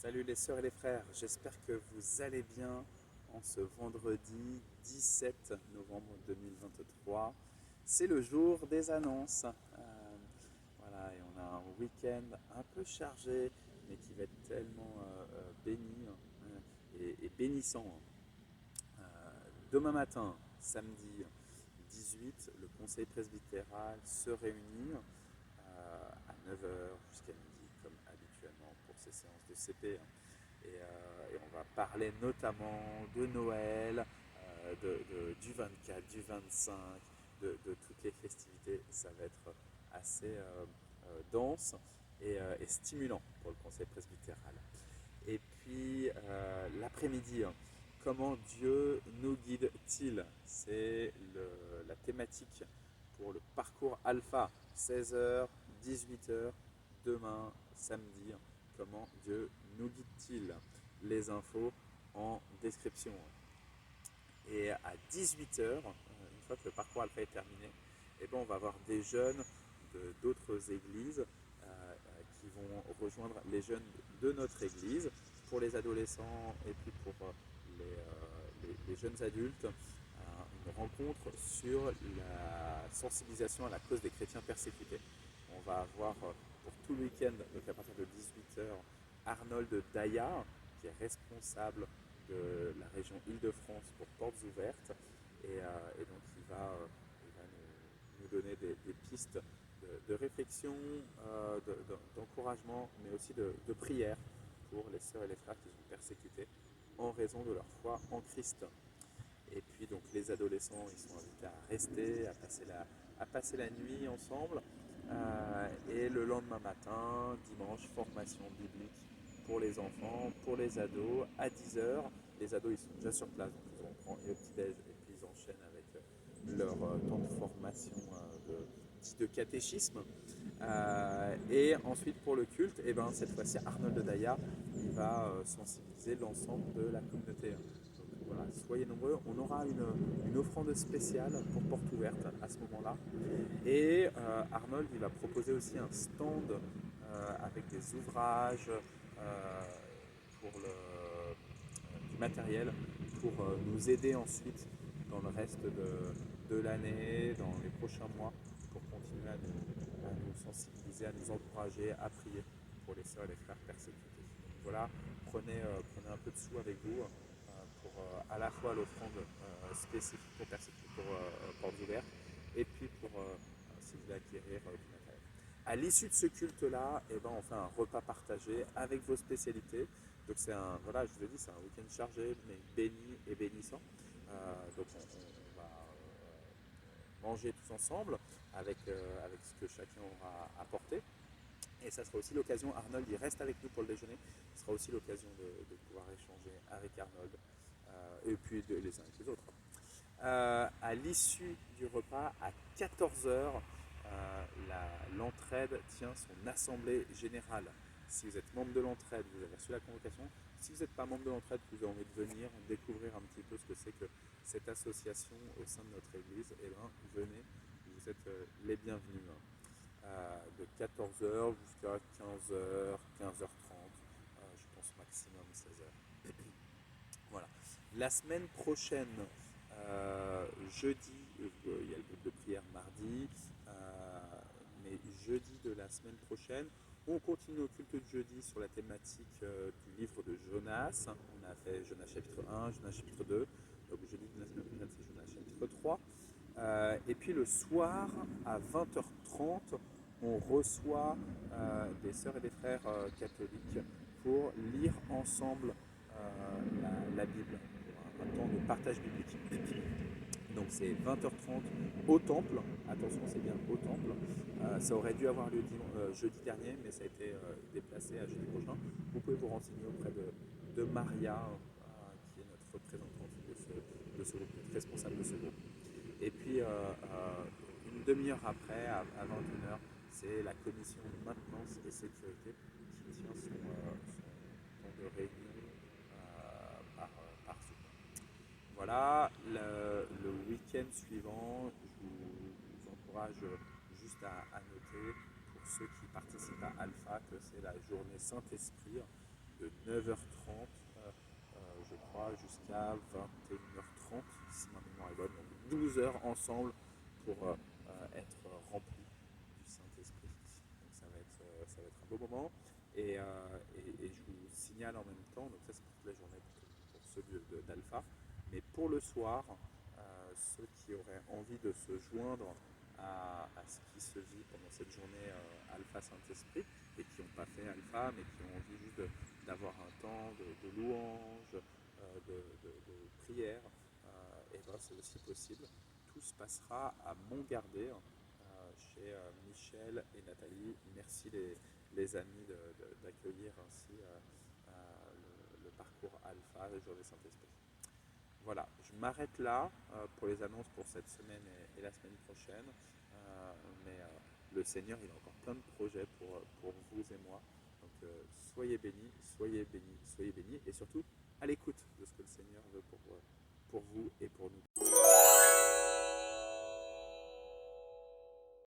Salut les sœurs et les frères, j'espère que vous allez bien en ce vendredi 17 novembre 2023. C'est le jour des annonces. Voilà, et on a un week-end un peu chargé, mais qui va être tellement béni et bénissant. Demain matin, samedi 18, le conseil presbytéral se réunit à 9 heures jusqu'à midi, comme habituellement pour ces séances de CP. Et on va parler notamment de Noël, du 24, du 25, de toutes les festivités. Ça va être assez dense et stimulant pour le conseil presbytéral. Et puis l'après-midi, comment Dieu nous guide-t-il? C'est la thématique pour le parcours alpha, 16 h, 18 h, demain, samedi. Comment Dieu nous guide-t-il? Les infos en description. Et à 18 h, une fois que le parcours alpha est terminé, eh ben, on va avoir des jeunes d'autres églises qui vont rejoindre les jeunes de notre église pour les adolescents et puis pour les jeunes adultes. Une rencontre sur la sensibilisation à la cause des chrétiens persécutés. On va avoir pour tout le week-end, donc à partir de 18 h, Arnold Daya, qui est responsable de la région Île-de-France pour Portes Ouvertes. Et donc il va nous donner des pistes de réflexion, d'encouragement, mais aussi de prière pour les sœurs et les frères qui sont persécutés en raison de leur foi en Christ. Et puis donc les adolescents, ils sont invités à rester, à passer la nuit ensemble. Et le lendemain matin, dimanche, formation biblique pour les enfants, pour les ados, à 10 h. Les ados, ils sont déjà sur place, donc ils vont prendre le petit-déj et puis ils enchaînent avec leur temps de formation de catéchisme. Et ensuite pour le culte, et ben, cette fois-ci Arnold Daya, il va sensibiliser l'ensemble de la communauté. Donc voilà, soyez nombreux. On aura une offrande spéciale pour Porte Ouverte à ce moment-là. Et Arnold, il va proposer aussi un stand avec des ouvrages pour du matériel pour nous aider ensuite dans le reste de l'année, dans les prochains mois, pour continuer à nous sensibiliser, à nous encourager, à prier pour les sœurs et les frères persécutés. Donc voilà, prenez un peu de sous avec vous pour à la fois l'offrande spécifique pour Portes Ouvertes et puis pour si vous voulez acquérir du matériel. À l'issue de ce culte-là, eh ben, on fait un repas partagé avec vos spécialités. Donc voilà, je vous l'ai dit, c'est un week-end chargé, mais béni et bénissant. Donc on va manger tous ensemble avec ce que chacun aura apporté. Et ça sera aussi l'occasion, Arnold il reste avec nous pour le déjeuner, ce sera aussi l'occasion de pouvoir échanger avec Arnold et puis les uns avec les autres. À l'issue du repas, à 14 h, l'entraide tient son assemblée générale. Si vous êtes membre de l'entraide, vous avez reçu la convocation. Si vous n'êtes pas membre de l'entraide, vous avez envie de venir découvrir un petit peu ce que c'est que cette association au sein de notre église, eh bien, venez, vous êtes les bienvenus. De 14 h jusqu'à 15 h, 15 h 30, je pense maximum 16 h. Voilà. La semaine prochaine, jeudi, il y a le groupe de prière mardi, mais jeudi de la semaine prochaine, on continue au culte de jeudi sur la thématique du livre de Jonas. On a fait Jonas chapitre 1, Jonas chapitre 2, donc jeudi de la semaine prochaine c'est Jonas chapitre 3. Et puis le soir, à 20 h 30, on reçoit des sœurs et des frères catholiques pour lire ensemble la Bible, un temps de partage biblique. Donc c'est 20 h 30 au temple, attention c'est bien au temple, ça aurait dû avoir lieu jeudi dernier mais ça a été déplacé à jeudi prochain. Vous pouvez vous renseigner auprès de Maria qui est notre représentante de ce groupe, notre responsable de ce groupe. Et puis une demi-heure après, à 21 h, c'est la commission maintenance et sécurité qui tient son temps de réunion par Zoom. Voilà, le week-end suivant, je vous encourage juste à noter pour ceux qui participent à Alpha que c'est la journée Saint-Esprit. de 9h30, je crois, jusqu'à 21h30, si ma mémoire est bonne. Donc 12 heures ensemble pour être rempli du Saint-Esprit. Donc ça va être un beau moment. Et je vous signale en même temps, donc ça c'est pour toute la journée pour ceux d'Alpha, mais pour le soir, ceux qui auraient envie de se joindre à ce qui se vit pendant cette journée Alpha Saint-Esprit et qui n'ont pas fait Alpha mais qui ont envie juste d'avoir un temps de louange, de prière, et ben c'est aussi possible. Tout se passera à Montgardé, chez Michel et Nathalie. Merci les amis d'accueillir ainsi le parcours Alpha, le jour des Saint-Esprit. Voilà, je m'arrête là pour les annonces pour cette semaine et la semaine prochaine. Mais le Seigneur, il a encore plein de projets pour vous et moi. Donc soyez bénis, soyez bénis, soyez bénis. Et surtout, à l'écoute.